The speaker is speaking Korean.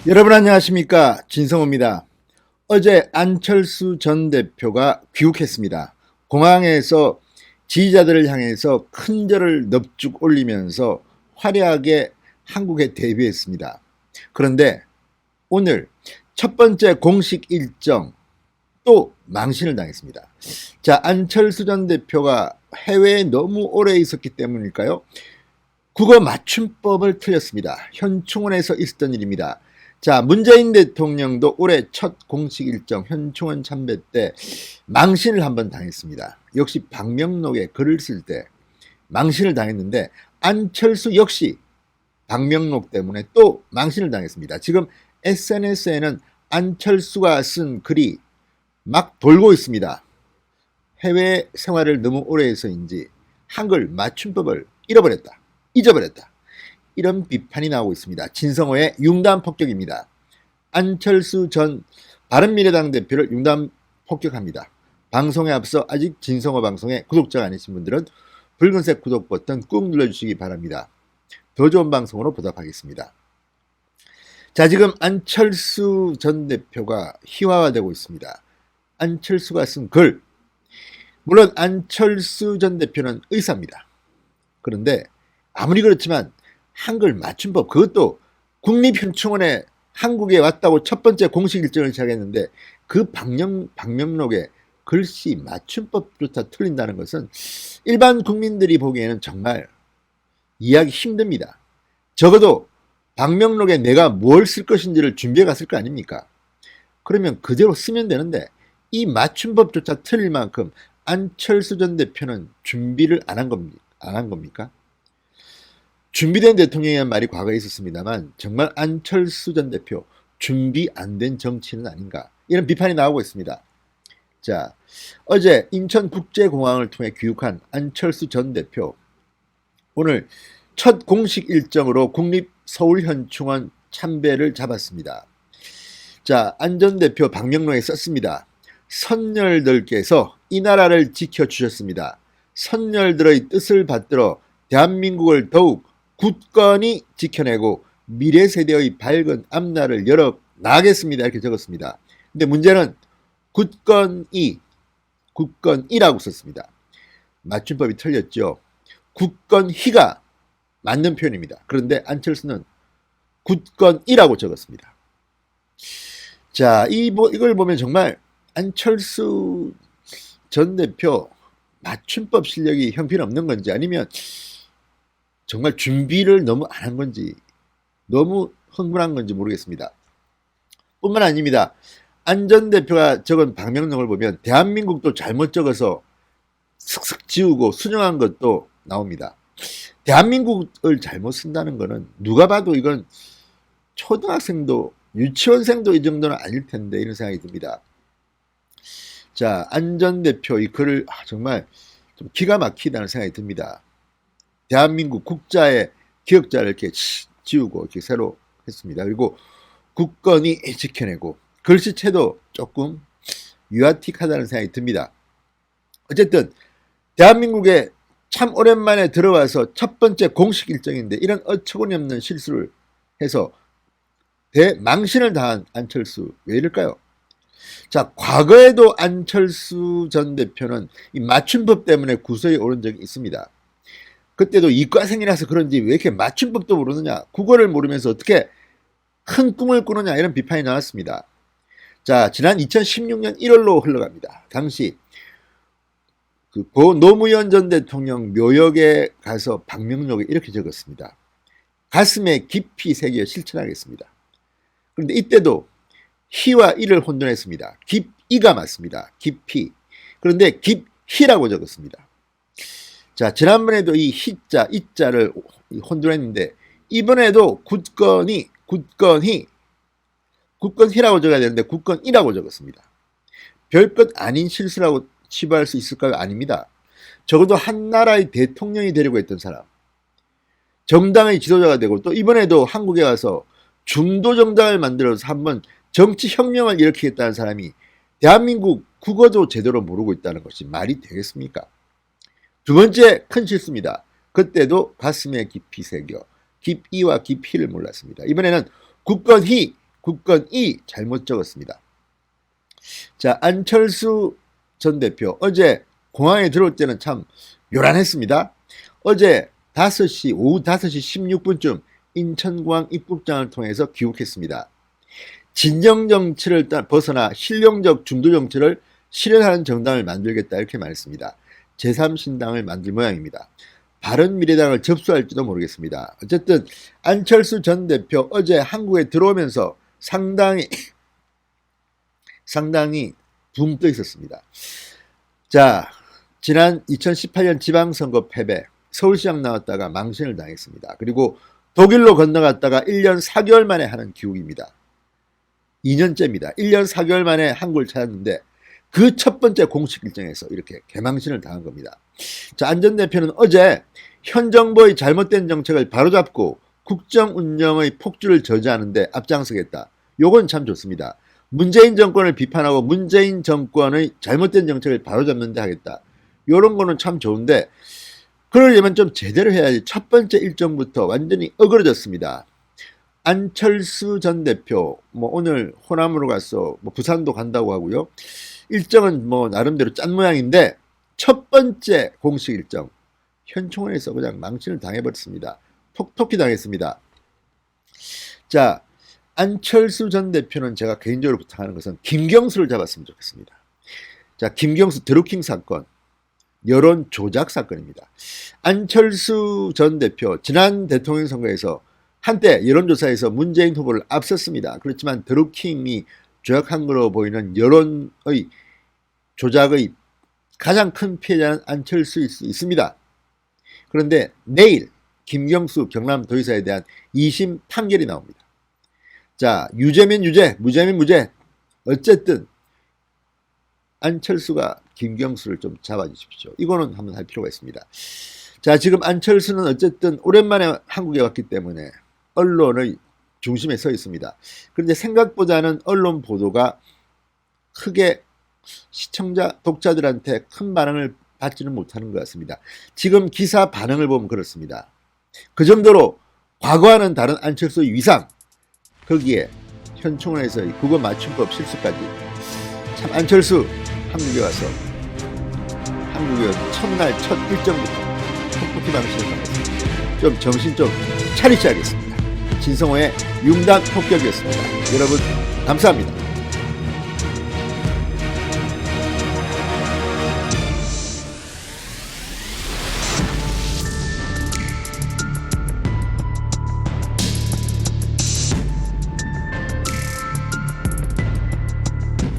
여러분 안녕하십니까, 진성호입니다. 어제 안철수 전 대표가 귀국했습니다. 공항에서 지지자들을 향해서 큰 절을 넙죽 올리면서 화려하게 한국에 데뷔했습니다. 그런데 오늘 첫 번째 공식 일정 또 망신을 당했습니다. 자, 안철수 전 대표가 해외에 너무 오래 있었기 때문일까요? 국어 맞춤법을 틀렸습니다. 현충원에서 있었던 일입니다. 자, 문재인 대통령도 올해 첫 공식 일정 현충원 참배 때 망신을 한번 당했습니다. 역시 방명록에 글을 쓸 때 망신을 당했는데 안철수 역시 방명록 때문에 또 망신을 당했습니다. 지금 SNS에는 안철수가 쓴 글이 막 돌고 있습니다. 해외 생활을 너무 오래 해서인지 한글 맞춤법을 잊어버렸다. 이런 비판이 나오고 있습니다. 진성호의 융단 폭격입니다. 안철수 전 바른미래당 대표를 융단 폭격합니다. 방송에 앞서 아직 진성호 방송에 구독자가 아니신 분들은 붉은색 구독 버튼 꾹 눌러주시기 바랍니다. 더 좋은 방송으로 보답하겠습니다. 자, 지금 안철수 전 대표가 희화화되고 있습니다. 안철수가 쓴 글, 물론 안철수 전 대표는 의사입니다. 그런데 아무리 그렇지만 한글 맞춤법, 그것도 국립현충원에 한국에 왔다고 첫 번째 공식 일정을 시작했는데 그 방명록에 글씨 맞춤법조차 틀린다는 것은 일반 국민들이 보기에는 정말 이해하기 힘듭니다. 적어도 방명록에 내가 뭘 쓸 것인지를 준비해 갔을 거 아닙니까? 그러면 그대로 쓰면 되는데 이 맞춤법조차 틀릴 만큼 안철수 전 대표는 준비를 안 한 겁니까? 준비된 대통령이라는 말이 과거에 있었습니다만 정말 안철수 전 대표 준비 안 된 정치는 아닌가, 이런 비판이 나오고 있습니다. 자, 어제 인천국제공항을 통해 귀국한 안철수 전 대표, 오늘 첫 공식 일정으로 국립서울현충원 참배를 잡았습니다. 자, 안 전 대표 방명록에 썼습니다. 선열들께서 이 나라를 지켜주셨습니다. 선열들의 뜻을 받들어 대한민국을 더욱 굳건히 지켜내고 미래 세대의 밝은 앞날을 열어 나가겠습니다. 이렇게 적었습니다. 근데 문제는 굳건이라고 썼습니다. 맞춤법이 틀렸죠. 굳건히가 맞는 표현입니다. 그런데 안철수는 굳건이라고 적었습니다. 자, 이걸 보면 정말 안철수 전 대표 맞춤법 실력이 형편없는 건지, 아니면 정말 준비를 너무 안 한 건지, 너무 흥분한 건지 모르겠습니다. 뿐만 아닙니다. 안 전 대표가 적은 방명록을 보면 대한민국도 잘못 적어서 슥슥 지우고 수정한 것도 나옵니다. 대한민국을 잘못 쓴다는 것은 누가 봐도 이건 초등학생도 유치원생도 이 정도는 아닐 텐데, 이런 생각이 듭니다. 자, 안 전 대표 이 글을 정말 좀 기가 막히다는 생각이 듭니다. 대한민국 국자의 기억자를 이렇게 지우고 이렇게 새로 했습니다. 그리고 굳건히 지켜내고 글씨체도 조금 유아틱하다는 생각이 듭니다. 어쨌든 대한민국에 참 오랜만에 들어와서 첫 번째 공식 일정인데 이런 어처구니 없는 실수를 해서 대망신을 당한 안철수, 왜 이럴까요? 자, 과거에도 안철수 전 대표는 이 맞춤법 때문에 구설이 오른 적이 있습니다. 그때도 이과생이라서 그런지 왜 이렇게 맞춤법도 모르느냐, 국어를 모르면서 어떻게 큰 꿈을 꾸느냐, 이런 비판이 나왔습니다. 자, 지난 2016년 1월로 흘러갑니다. 당시 고 노무현 전 대통령 묘역에 가서 방명록에 이렇게 적었습니다. 가슴에 깊이 새겨 실천하겠습니다. 그런데 이때도 희와 이를 혼돈했습니다. 깊이가 맞습니다. 깊이. 그런데 깊희라고 적었습니다. 자, 지난번에도 이 희자, 이자를 혼돈했는데 이번에도 굳건히라고 적어야 되는데 굳건이라고 적었습니다. 별것 아닌 실수라고 치부할 수 있을까요? 아닙니다. 적어도 한 나라의 대통령이 되려고 했던 사람, 정당의 지도자가 되고 또 이번에도 한국에 와서 중도 정당을 만들어서 한번 정치 혁명을 일으키겠다는 사람이 대한민국 국어도 제대로 모르고 있다는 것이 말이 되겠습니까? 두 번째 큰 실수입니다. 그때도 가슴에 깊이 새겨 깊이와 깊이를 몰랐습니다. 이번에는 굳건히 굳건이 잘못 적었습니다. 자, 안철수 전 대표 어제 공항에 들어올 때는 참 요란했습니다. 어제 오후 5시 16분쯤 인천공항 입국장을 통해서 귀국했습니다. 진영 정치를 벗어나 실용적 중도 정치를 실현하는 정당을 만들겠다 이렇게 말했습니다. 제3신당을 만들 모양입니다. 바른미래당을 접수할지도 모르겠습니다. 어쨌든 안철수 전 대표 어제 한국에 들어오면서 상당히 붕 떠 있었습니다. 자, 지난 2018년 지방선거 패배, 서울시장 나왔다가 망신을 당했습니다. 그리고 독일로 건너갔다가 1년 4개월 만에 하는 귀국입니다. 2년째입니다. 1년 4개월 만에 한국을 찾았는데 그 첫 번째 공식 일정에서 이렇게 개망신을 당한 겁니다. 자, 안 전 대표는 어제 현 정부의 잘못된 정책을 바로잡고 국정 운영의 폭주를 저지하는데 앞장서겠다. 요건 참 좋습니다. 문재인 정권을 비판하고 문재인 정권의 잘못된 정책을 바로잡는 데 하겠다. 요런 거는 참 좋은데 그러려면 좀 제대로 해야지. 첫 번째 일정부터 완전히 어그러졌습니다. 안철수 전 대표 오늘 호남으로 가서 부산도 간다고 하고요. 일정은 나름대로 짠 모양인데 첫 번째 공식 일정 현충원에서 그냥 망신을 당해버렸습니다. 톡톡히 당했습니다. 자, 안철수 전 대표는 제가 개인적으로 부탁하는 것은 김경수를 잡았으면 좋겠습니다. 자, 김경수 드루킹 사건, 여론 조작 사건입니다. 안철수 전 대표 지난 대통령 선거에서 한때 여론조사에서 문재인 후보를 앞섰습니다. 그렇지만 드루킹이 조작한 것으로 보이는 여론의 조작의 가장 큰 피해자는 안철수일 수 있습니다. 그런데 내일 김경수 경남도지사에 대한 2심 판결이 나옵니다. 자, 유죄면 유죄, 무죄면 무죄. 어쨌든 안철수가 김경수를 좀 잡아주십시오. 이거는 한번 할 필요가 있습니다. 자, 지금 안철수는 어쨌든 오랜만에 한국에 왔기 때문에 언론의 중심에 서 있습니다. 그런데 생각보다는 언론 보도가 크게 시청자, 독자들한테 큰 반응을 받지는 못하는 것 같습니다. 지금 기사 반응을 보면 그렇습니다. 그 정도로 과거와는 다른 안철수의 위상, 거기에 현충원에서의 국어 맞춤법 실수까지. 참 안철수 한국에 와서 한국의 첫날 첫 일정부터 톡톡히 망신을 당했습니다. 좀 정신 좀 차리셔야겠습니다. 진성호의 융단 폭격이었습니다. 여러분 감사합니다.